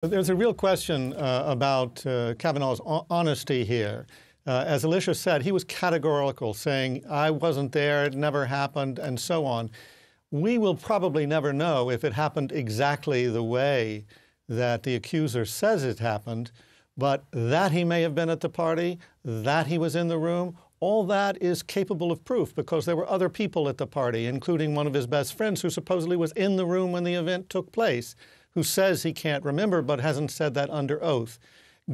There's a real question about Kavanaugh's honesty here. As Alicia said, he was categorical, saying, I wasn't there, it never happened, and so on. We will probably never know if it happened exactly the way that the accuser says it happened, but that he may have been at the party, that he was in the room, all that is capable of proof because there were other people at the party, including one of his best friends who supposedly was in the room when the event took place, who says he can't remember but hasn't said that under oath.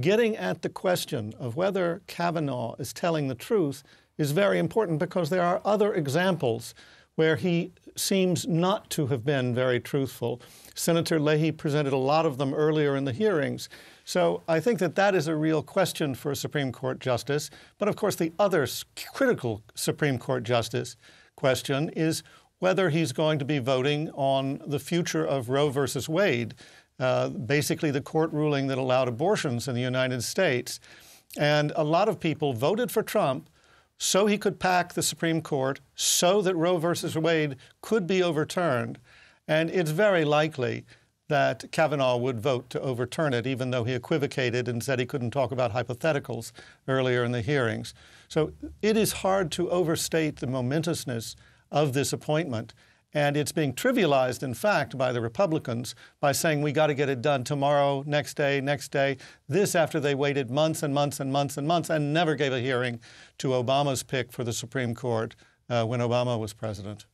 Getting at the question of whether Kavanaugh is telling the truth is very important because there are other examples where he seems not to have been very truthful. Senator Leahy presented a lot of them earlier in the hearings. So I think that that is a real question for a Supreme Court justice. But of course, the other critical Supreme Court justice question is whether he's going to be voting on the future of Roe versus Wade, basically the court ruling that allowed abortions in the United States. And a lot of people voted for Trump so he could pack the Supreme Court, so that Roe versus Wade could be overturned. And it's very likely that Kavanaugh would vote to overturn it, even though he equivocated and said he couldn't talk about hypotheticals earlier in the hearings. So it is hard to overstate the momentousness of this appointment. And it's being trivialized, in fact, by the Republicans by saying we got to get it done tomorrow, next day, this after they waited months and months and months and months and never gave a hearing to Obama's pick for the Supreme Court when Obama was president.